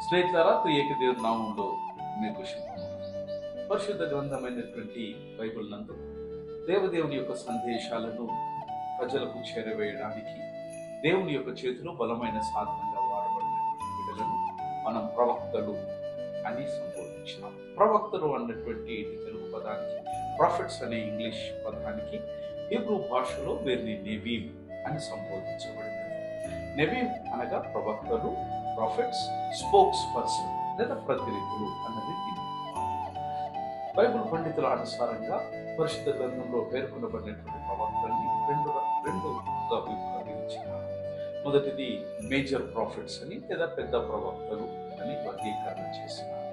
స్నేహితులారా, త్రియేక దేవుని నామంలో మీకు శుభము. పరిశుద్ధ గ్రంథమైనటువంటి బైబిల్ నందు దేవదేవుని యొక్క సందేశాలను ప్రజలకు చేరవేయడానికి దేవుని యొక్క చేతిలో బలమైన సాధనంగా వాడబడినటువంటి బిడ్డలను మనం ప్రవక్తలు అని సంబోధించినాం. ప్రవక్తలు అన్నటువంటి తెలుగు పదానికి, ప్రాఫిట్స్ అనే ఇంగ్లీష్ పదానికి హీబ్రూ భాషలో వీరిని నెవీమ్ అని సంబోధించబడినది. నెవీమ్ అనగా ప్రవక్తలు, ప్రాఫిట్స్, స్పోక్స్ పర్సన్ లేదా ప్రతినిధులు అన్నది దీని బైబిల్ పండితుల అనుసారంగా పరిశుద్ధ గ్రంథంలో పేర్కొనబడినటువంటి ప్రవక్తల్ని రెండుగా విభాగించినారు. మొదటిది మేజర్ ప్రాఫిట్స్ అని లేదా పెద్ద ప్రవక్తలు అని వర్గీకరణ చేసినారు.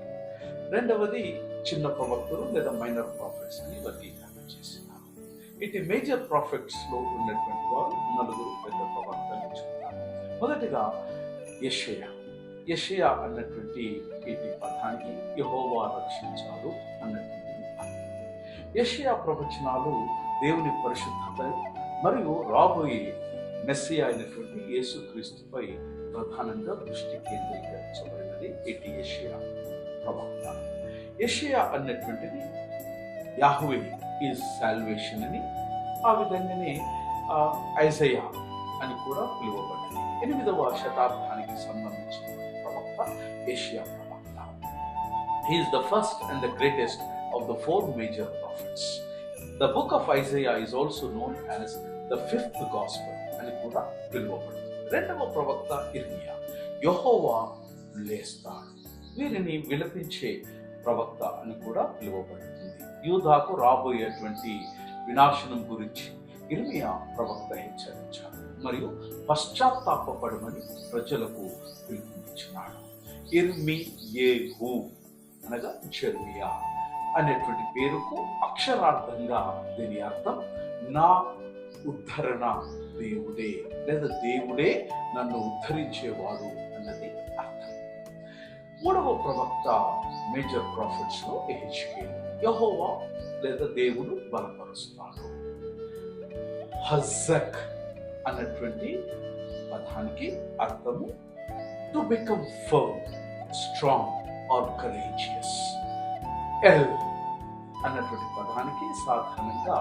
రెండవది చిన్న ప్రవక్తలు లేదా మైనర్ ప్రాఫిట్స్ అని వర్గీకరణ చేసినారు. ఇటు మేజర్ ప్రాఫిట్స్ లో ఉన్నటువంటి వారు నలుగురు పెద్ద ప్రవక్తలు చూస్తారు. మొదటిగా యెషయా అన్నటువంటి ఈ పదానికి యెహోవా రక్షించాడు అన్నటువంటి యెషయా ప్రవచనాలు దేవుని పరిశుద్ధత మరియు రాబోయే మెస్సియా అయినటువంటి యేసుక్రీస్తుపై ప్రధానంగా దృష్టి కేంద్రీకరించబడినది ఇటు యెషయా ప్రవక్త. యెషయా అన్నటువంటిది యాహ్వే ఈజ్ సాల్వేషన్ అని, ఆ విధంగానే ఐజయా అని కూడా పిలువబడింది. 8వ శతాబ్దానికి సంబంధించిన ప్రవక్త యెషయా ప్రవక్త. He is the first and the greatest of the 4 major prophets. The book of Isaiah is also known as the 5th gospel అని కూడా పిలువబడుతుంది. 2వ ప్రవక్త ఇర్మియా, యెహోవా లేస్తాడు, వీరిని విలపించే ప్రవక్త అని కూడా పిలువబడుతుంది. యూదాకు రాబోయేటువంటి వినాశనం గురించి ఇర్మియా ప్రవక్త హెచ్చరించాడు మరియు పశ్చాత్తాపపడమని ప్రజలకు పిలుపునిచ్చినాడు. ఇర్మియేహు అనగా జెర్మియా అనేటువంటి పేరుకు అక్షరార్థంగా దీని అర్థం నా ఉద్ధరణ దేవుడే లేదా దేవుడే నన్ను ఉద్ధరించేవాడు అన్నది అర్థం. 3వ ప్రవక్త మేజర్ ప్రాఫిట్స్ లో యెహెజ్కేలు, యెహోవా లేదా దేవుడు బలపరుస్తాడు. హజక్ అన్నటువంటి పదానికి అర్థము to become firm, strong or courageous. ఎల్ అన్నటువంటి పదానికి సాధారణంగా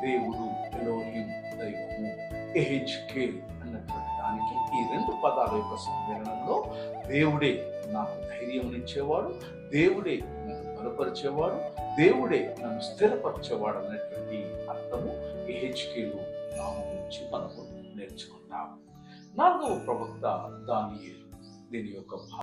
దేవుడు, ఎలోహిం, దైవము. యెహెజ్కేల్ అన్నటువంటి దానికి ఈ 2 పదాల యొక్క సమ్మేళనంలో దేవుడే నాకు ధైర్యం ఇచ్చేవాడు, దేవుడే నన్ను బలపరిచేవాడు, దేవుడే నన్ను స్థిరపరిచేవాడు అన్నటువంటి అర్థము యెహెజ్కేలు నామం నుంచి మనము నేర్చుకుంటాం. 4వ ప్రవక్త దానియేలు. దీని యొక్క